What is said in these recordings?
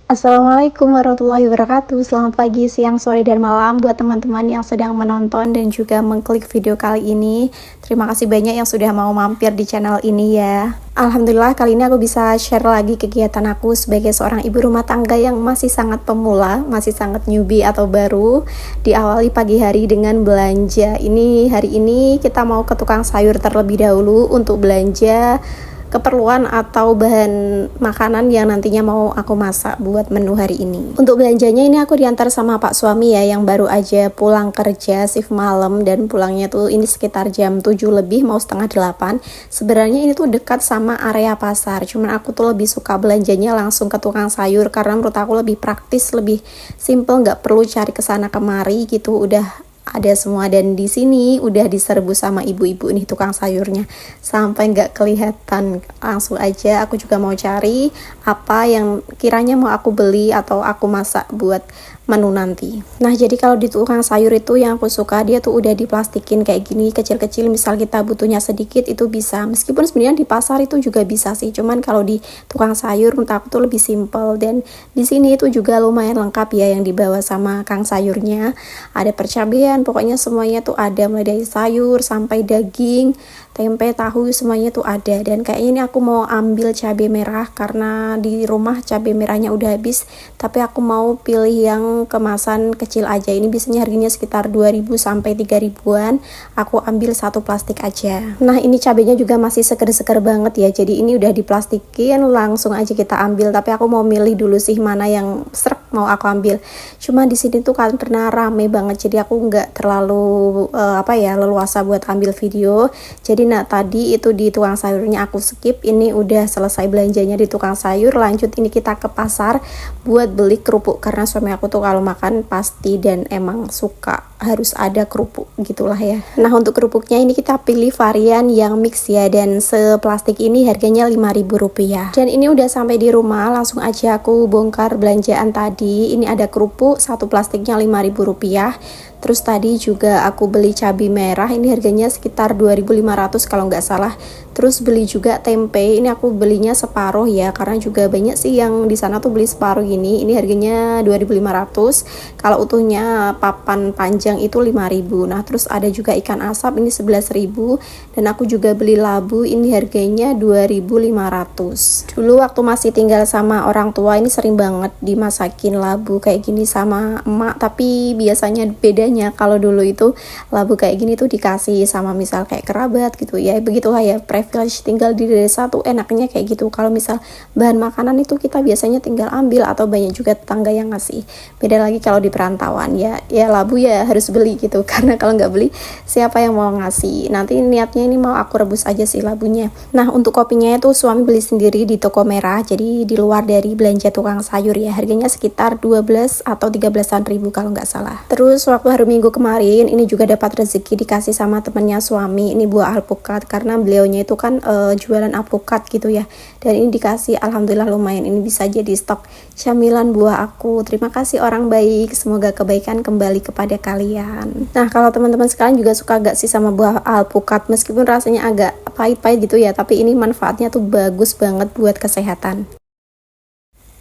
Assalamualaikum warahmatullahi wabarakatuh. Selamat pagi, siang, sore, dan malam buat teman-teman yang sedang menonton dan juga mengklik video kali ini. Terima kasih banyak yang sudah mau mampir di channel ini ya. Alhamdulillah kali ini aku bisa share lagi kegiatan aku sebagai seorang ibu rumah tangga yang masih sangat pemula, masih sangat newbie atau baru. Diawali pagi hari dengan belanja. Hari ini kita mau ke tukang sayur terlebih dahulu untuk belanja keperluan atau bahan makanan yang nantinya mau aku masak buat menu hari ini. Untuk belanjanya ini aku diantar sama Pak suami ya, yang baru aja pulang kerja shift malam, dan pulangnya tuh ini sekitar jam 7 lebih mau setengah 8. Sebenarnya ini tuh dekat sama area pasar, cuman aku tuh lebih suka belanjanya langsung ke tukang sayur karena menurut aku lebih praktis, lebih simple, nggak perlu cari kesana kemari gitu, udah ada semua. Dan di sini udah diserbu sama ibu-ibu nih tukang sayurnya sampai nggak kelihatan. Langsung aja aku juga mau cari apa yang kiranya mau aku beli atau aku masak buat menu nanti. Nah, jadi kalau di tukang sayur itu yang aku suka dia tuh udah diplastikin kayak gini kecil-kecil, misal kita butuhnya sedikit itu bisa. Meskipun sebenarnya di pasar itu juga bisa sih, cuman kalau di tukang sayur menurut aku tuh lebih simple. Dan di sini itu juga lumayan lengkap ya yang dibawa sama kang sayurnya. Ada percabean, pokoknya semuanya tuh ada, mulai dari sayur sampai daging, tempe, tahu, semuanya tuh ada. Dan kayaknya ini aku mau ambil cabai merah karena di rumah cabai merahnya udah habis, tapi aku mau pilih yang kemasan kecil aja. Ini biasanya harganya sekitar 2000 sampai 3000-an. Aku ambil satu plastik aja. Nah, ini cabenya juga masih seger-seger banget ya. Jadi ini udah diplastikin, langsung aja kita ambil. Tapi aku mau milih dulu sih mana yang srek mau aku ambil. Cuma di sini tuh karena rame banget, jadi aku nggak terlalu leluasa buat ambil video. Jadi tadi itu di tukang sayurnya aku skip. Ini udah selesai belanjanya di tukang sayur. Lanjut ini kita ke pasar buat beli kerupuk karena suami aku tuh kalau makan pasti dan emang suka harus ada kerupuk gitulah ya. Nah, untuk kerupuknya ini kita pilih varian yang mix ya, dan seplastik ini harganya Rp5.000. Dan ini udah sampai di rumah, langsung aja aku bongkar belanjaan tadi. Ini ada kerupuk, satu plastiknya Rp5.000. Terus tadi juga aku beli cabai merah, ini harganya sekitar 2.500 kalau nggak salah. Terus beli juga tempe, ini aku belinya separuh ya, karena juga banyak sih yang di sana tuh beli separuh gini. Ini harganya 2.500. Kalau utuhnya papan panjang itu 5.000. Nah, terus ada juga ikan asap ini 11.000. Dan aku juga beli labu, ini harganya 2.500. Dulu waktu masih tinggal sama orang tua ini sering banget dimasakin labu kayak gini sama emak, tapi biasanya bedanya kalau dulu itu labu kayak gini tuh dikasih sama misal kayak kerabat gitu ya. Begitulah ya, privilege tinggal di desa tuh enaknya kayak gitu. Kalau misal bahan makanan itu kita biasanya tinggal ambil atau banyak juga tetangga yang ngasih. Beda lagi kalau di perantauan ya labu ya harus beli gitu karena kalau nggak beli siapa yang mau ngasih. Nanti niatnya ini mau aku rebus aja sih labunya. Nah, untuk kopinya itu suami beli sendiri di toko merah, jadi di luar dari belanja tukang sayur ya. Harganya sekitar 12 atau 13-an ribu kalau nggak salah. Terus waktu hari Minggu kemarin ini juga dapat rezeki dikasih sama temennya suami, ini buah alpukat karena beliaunya itu kan jualan alpukat gitu ya. Dan ini dikasih, alhamdulillah lumayan, ini bisa jadi stok camilan buah aku. Terima kasih orang baik, semoga kebaikan kembali kepada kalian. Nah, kalau teman-teman sekalian juga suka gak sih sama buah alpukat, meskipun rasanya agak pahit-pahit gitu ya, tapi ini manfaatnya tuh bagus banget buat kesehatan.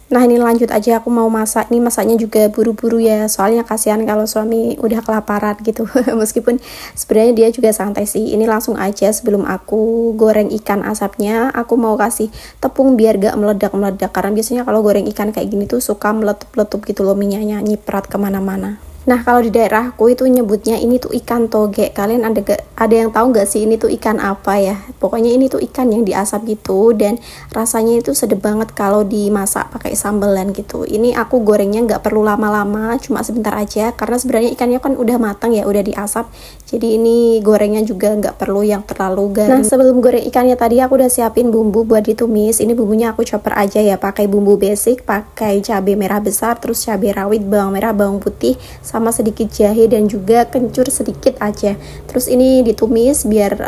Nah, ini lanjut aja aku mau masak. Ini masaknya juga buru-buru ya, soalnya kasihan kalau suami udah kelaparan gitu. Meskipun sebenarnya dia juga santai sih. Ini langsung aja sebelum aku goreng ikan asapnya, aku mau kasih tepung biar gak meledak-meledak. Karena biasanya kalau goreng ikan kayak gini tuh suka meletup-letup gitu loh, minyaknya nyiprat kemana-mana. Nah, kalau di daerahku itu nyebutnya ini tuh ikan toge. Kalian ada yang tahu nggak sih ini tuh ikan apa ya? Pokoknya ini tuh ikan yang diasap gitu, dan rasanya itu sedap banget kalau dimasak pakai sambelan gitu. Ini aku gorengnya nggak perlu lama-lama, cuma sebentar aja karena sebenarnya ikannya kan udah matang ya, udah diasap. Jadi ini gorengnya juga nggak perlu yang terlalu garing. Nah, sebelum goreng ikannya tadi aku udah siapin bumbu buat ditumis. Ini bumbunya aku chopper aja ya, pakai bumbu basic, pakai cabai merah besar, terus cabai rawit, bawang merah, bawang putih, sama sedikit jahe dan juga kencur sedikit aja. Terus ini ditumis biar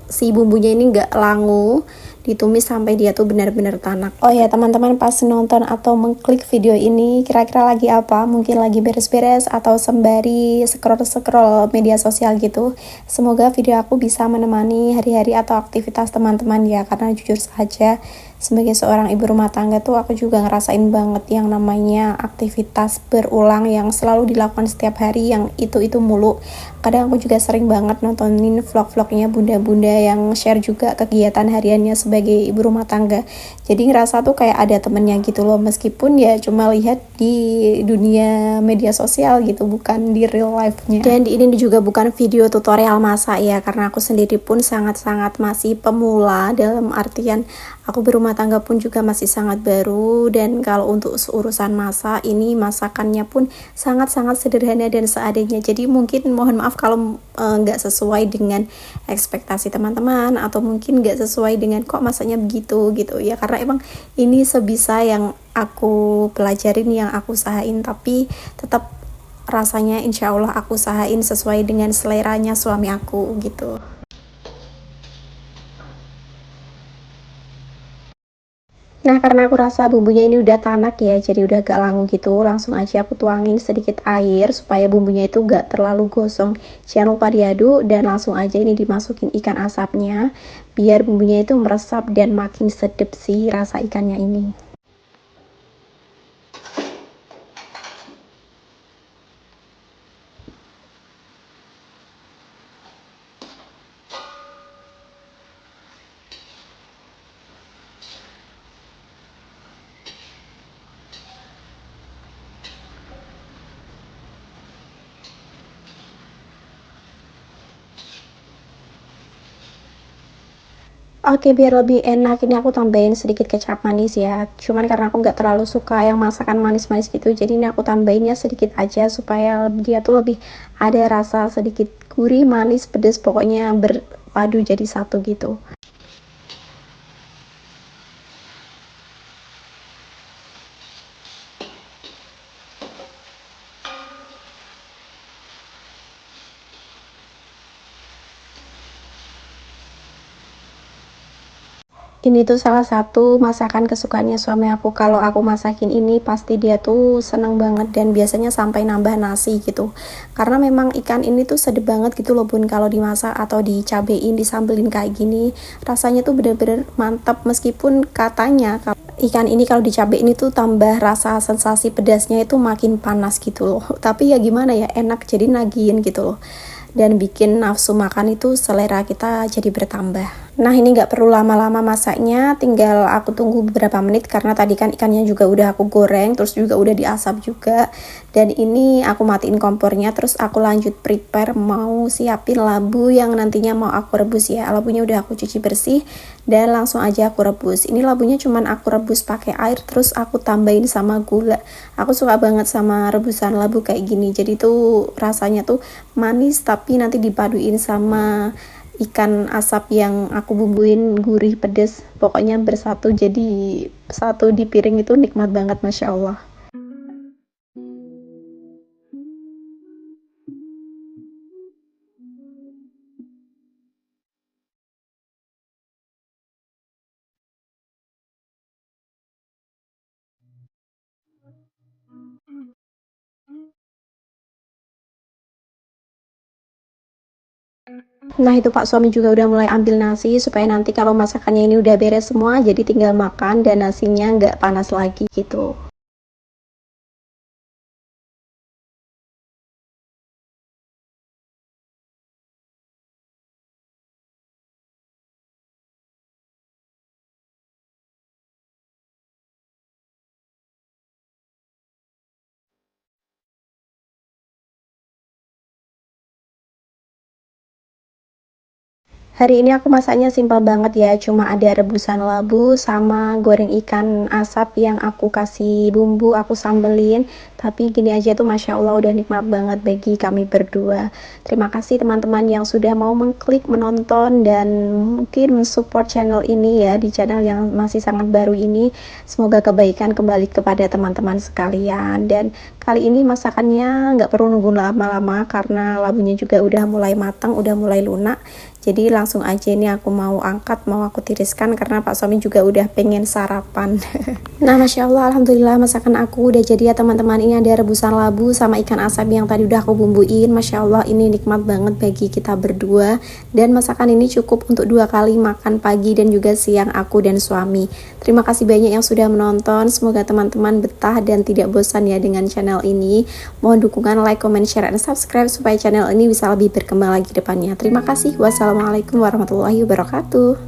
si bumbunya ini nggak langu, ditumis sampai dia tuh benar-benar tanak. Oh ya teman-teman, pas nonton atau mengklik video ini kira-kira lagi apa? Mungkin lagi beres-beres atau sembari scroll-scroll media sosial gitu. Semoga video aku bisa menemani hari-hari atau aktivitas teman-teman ya, karena jujur saja sebagai seorang ibu rumah tangga tuh aku juga ngerasain banget yang namanya aktivitas berulang yang selalu dilakukan setiap hari, yang itu mulu. Kadang aku juga sering banget nontonin vlog-vlognya bunda-bunda yang share juga kegiatan hariannya sebagai ibu rumah tangga. Jadi ngerasa tuh kayak ada temennya gitu loh, meskipun ya cuma lihat di dunia media sosial gitu, bukan di real life-nya. Dan ini juga bukan video tutorial masak ya, karena aku sendiri pun sangat-sangat masih pemula, dalam artian aku berumah tangga pun juga masih sangat baru. Dan kalau untuk urusan masak ini, masakannya pun sangat-sangat sederhana dan seadanya. Jadi mungkin mohon maaf kalau nggak sesuai dengan ekspektasi teman-teman, atau mungkin nggak sesuai dengan kok masaknya begitu gitu ya, karena emang ini sebisa yang aku pelajarin, yang aku usahain, tapi tetap rasanya insya Allah aku usahain sesuai dengan seleranya suami aku gitu. Nah, karena aku rasa bumbunya ini udah tanak ya, jadi udah gak langu gitu, langsung aja aku tuangin sedikit air supaya bumbunya itu gak terlalu gosong. Jangan lupa diaduk dan langsung aja ini dimasukin ikan asapnya, biar bumbunya itu meresap dan makin sedap sih rasa ikannya ini. Oke, biar lebih enak ini aku tambahin sedikit kecap manis ya. Cuman karena aku nggak terlalu suka yang masakan manis-manis gitu, jadi ini aku tambahinnya sedikit aja supaya dia tuh lebih ada rasa sedikit gurih, manis, pedas, pokoknya berpadu jadi satu gitu. Ini tuh salah satu masakan kesukaannya suami aku. Kalau aku masakin ini pasti dia tuh seneng banget, dan biasanya sampai nambah nasi gitu. Karena memang ikan ini tuh sedep banget gitu loh bun, kalau dimasak atau dicabein, disambelin kayak gini. Rasanya tuh bener-bener mantap, meskipun katanya ikan ini kalau dicabein itu tambah rasa sensasi pedasnya itu makin panas gitu loh. Tapi ya gimana ya, enak, jadi nagihin gitu loh. Dan bikin nafsu makan itu selera kita jadi bertambah. Nah, ini nggak perlu lama-lama masaknya, tinggal aku tunggu beberapa menit karena tadi kan ikannya juga udah aku goreng, terus juga udah diasap juga. Dan ini aku matiin kompornya, terus aku lanjut prepare mau siapin labu yang nantinya mau aku rebus ya. Labunya udah aku cuci bersih dan langsung aja aku rebus. Ini labunya cuman aku rebus pakai air, terus aku tambahin sama gula. Aku suka banget sama rebusan labu kayak gini, jadi tuh rasanya tuh manis tapi nanti dipaduin sama ikan asap yang aku bumbuin gurih pedes, pokoknya bersatu jadi satu di piring, itu nikmat banget, masya Allah. Nah, itu Pak suami juga udah mulai ambil nasi supaya nanti kalau masakannya ini udah beres semua, jadi tinggal makan dan nasinya nggak panas lagi gitu. Hari ini aku masaknya simpel banget ya, cuma ada rebusan labu sama goreng ikan asap yang aku kasih bumbu, aku sambelin. Tapi gini aja tuh masya Allah udah nikmat banget bagi kami berdua. Terima kasih teman-teman yang sudah mau mengklik, menonton, dan mungkin mensupport channel ini ya, di channel yang masih sangat baru ini. Semoga kebaikan kembali kepada teman-teman sekalian. Dan kali ini masakannya nggak perlu nunggu lama-lama karena labunya juga udah mulai matang, udah mulai lunak. Jadi langsung aja ini aku mau angkat, mau aku tiriskan karena Pak suami juga udah pengen sarapan. Nah, masya Allah, alhamdulillah masakan aku udah jadi ya teman-teman. ini ada rebusan labu sama ikan asap yang tadi udah aku bumbuin. Masya Allah, ini nikmat banget bagi kita berdua. Dan masakan ini cukup untuk 2 kali makan pagi dan juga siang aku dan suami. Terima kasih banyak yang sudah menonton. Semoga teman-teman betah dan tidak bosan ya dengan channel ini. Mohon dukungan like, comment, share, dan subscribe supaya channel ini bisa lebih berkembang lagi depannya. Terima kasih. Wassalamualaikum warahmatullahi wabarakatuh.